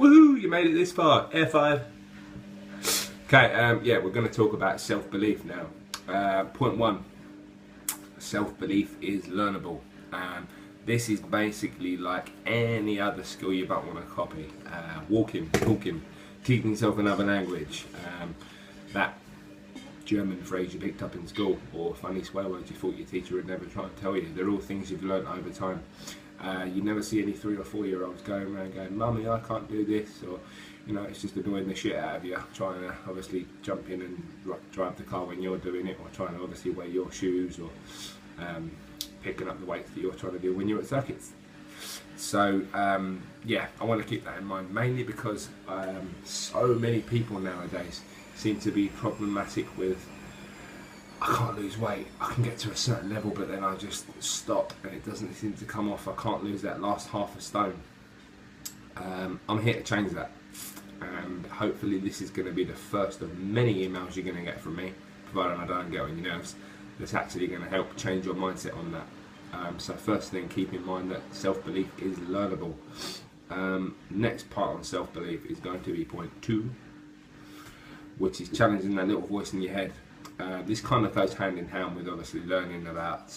Woohoo! You made it this far. Air 5. Okay, yeah, we're going to talk about self-belief now. Point 1. Self-belief is learnable. This is basically like any other skill you might want to copy. Walking, talking, teaching yourself another language. That German phrase you picked up in school, or funny swear words you thought your teacher would never try and tell you. They're all things you've learnt over time. You never see any 3 or 4 year olds going around going, "Mummy, I can't do this," or you know, it's just annoying the shit out of you, trying to obviously jump in and drive the car when you're doing it, or trying to obviously wear your shoes, or picking up the weights that you're trying to do when you're at circuits. So yeah, I want to keep that in mind, mainly because so many people nowadays seem to be problematic with, I can't lose weight, I can get to a certain level but then I just stop and it doesn't seem to come off, I can't lose that last half a stone. I'm here to change that, and hopefully this is going to be the first of many emails you're going to get from me, provided I don't get on your nerves, that's actually going to help change your mindset on that. So first thing, keep in mind that self-belief is learnable. Next part on self-belief is going to be point 2, which is challenging that little voice in your head. This kind of goes hand in hand with obviously learning about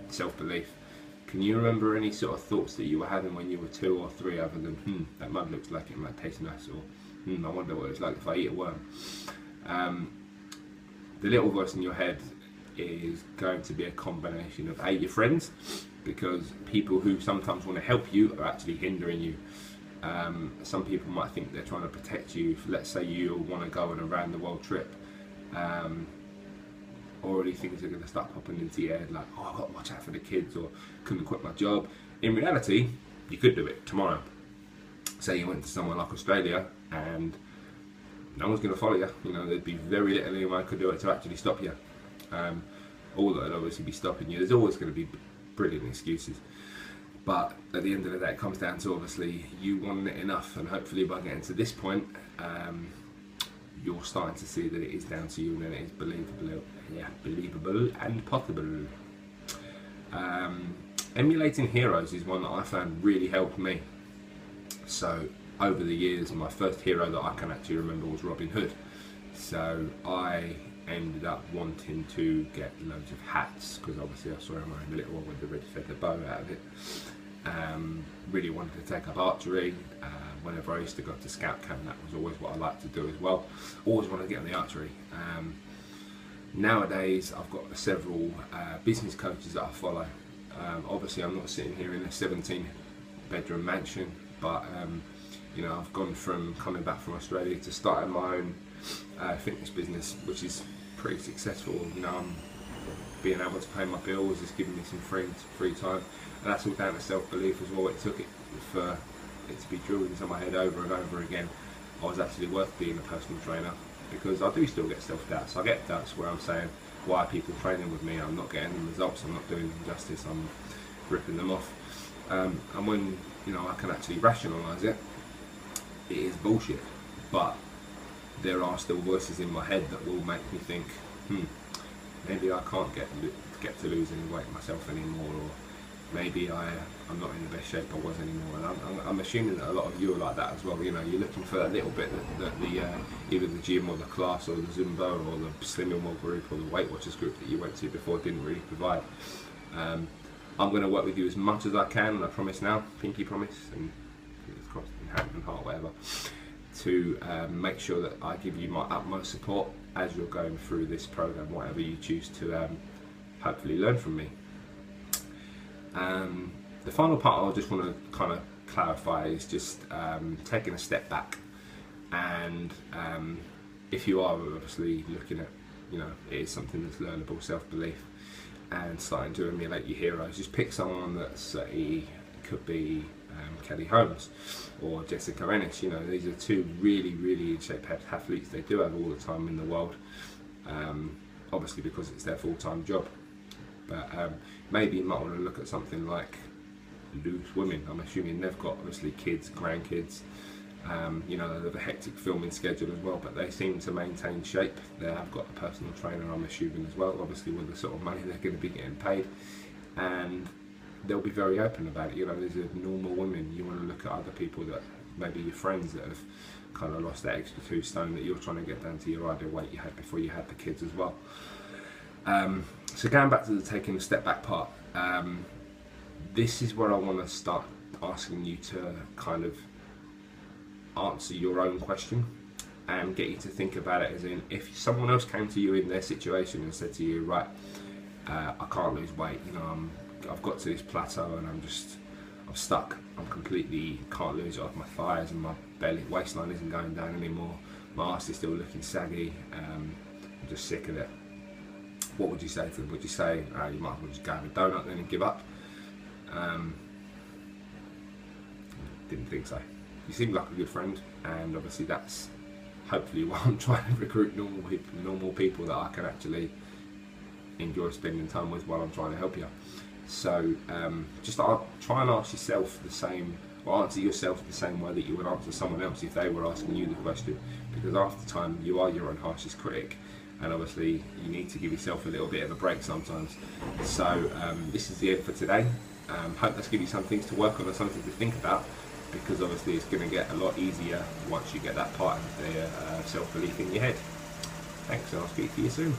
self-belief. Can you remember any sort of thoughts that you were having when you were 2 or 3 other than, that mud looks like it might taste nice, or I wonder what it's like if I eat a worm? The little voice in your head is going to be a combination of your friends, because people who sometimes want to help you are actually hindering you. Some people might think they're trying to protect you. Let's say you want to go on a round the world trip. Already things are going to start popping into your head like, oh, I've got to watch out for the kids, or couldn't quit my job. In reality, you could do it tomorrow. Say you went to somewhere like Australia and no one's going to follow you. You know, there'd be very little anyone could do it to actually stop you. All that would obviously be stopping you. There's always going to be brilliant excuses. But at the end of the day, it comes down to obviously you wanting it enough, and hopefully by getting to this point, you're starting to see that it is down to you and that it is believable and possible. Emulating heroes is one that I found really helped me. So over the years, my first hero that I can actually remember was Robin Hood. So I ended up wanting to get loads of hats, because obviously I saw him wearing the little one with the red feather bow out of it. Really wanted to take up archery. Whenever I used to go to scout camp, that was always what I liked to do as well. Always wanted to get on the archery. Nowadays I've got several business coaches that I follow. Obviously I'm not sitting here in a 17-bedroom mansion, but you know, I've gone from coming back from Australia to starting my own fitness business, which is pretty successful. You know, I'm being able to pay my bills, it's giving me some free time, and that's all down to self-belief as well. It took it for it to be drilled into my head over and over again. I was actually worth being a personal trainer, because I do still get self-doubt. So I get doubts where I'm saying, why are people training with me? I'm not getting the results, I'm not doing them justice, I'm ripping them off. And when, you know, I can actually rationalise it, it is bullshit. But there are still voices in my head that will make me think, maybe I can't get to lose any weight myself anymore, or maybe I'm not in the best shape I was anymore. And I'm assuming that a lot of you are like that as well. You know, you're looking for a little bit that either the gym or the class or the Zumba or the Slimming World group or the Weight Watchers group that you went to before didn't really provide. I'm going to work with you as much as I can, and I promise now, pinky promise, and fingers crossed, and hand and heart, whatever, to make sure that I give you my utmost support as you're going through this program, whatever you choose to hopefully learn from me. The final part I just want to kind of clarify is just taking a step back, and if you are obviously looking at, you know, it is something that's learnable, self-belief, and starting to emulate your heroes, just pick someone that's it could be Kelly Holmes or Jessica Ennis. You know, these are 2 really in shape athletes. They do have all the time in the world, obviously because it's their full-time job. But maybe you might want to look at something like Loose Women. I'm assuming they've got obviously kids, grandkids. You know, they have a hectic filming schedule as well, but they seem to maintain shape. They have got a personal trainer, I'm assuming, as well, obviously with the sort of money they're going to be getting paid, and they'll be very open about it. You know, these are normal women. You want to look at other people that maybe your friends that have kind of lost that extra 2 stone that you're trying to get down to your ideal weight you had before you had the kids as well. So going back to the taking a step back part, this is where I want to start asking you to kind of answer your own question and get you to think about it as in, if someone else came to you in their situation and said to you, right, I can't lose weight, you know, I've got to this plateau and I'm stuck, I'm completely can't lose it off my thighs and my belly waistline isn't going down anymore, my ass is still looking saggy, I'm just sick of it. What would you say to them? Would you say you might as well just go have a donut then and give up? Didn't think so. You seem like a good friend, and obviously that's hopefully why I'm trying to recruit normal people that I can actually enjoy spending time with while I'm trying to help you. So just try and ask yourself the same, or answer yourself the same way that you would answer someone else if they were asking you the question, because after time you are your own harshest critic, and obviously you need to give yourself a little bit of a break sometimes. So this is the end for today. Hope that's given you some things to work on and something to think about, because obviously it's going to get a lot easier once you get that part of the self-belief in your head. Thanks, and I'll speak to you soon.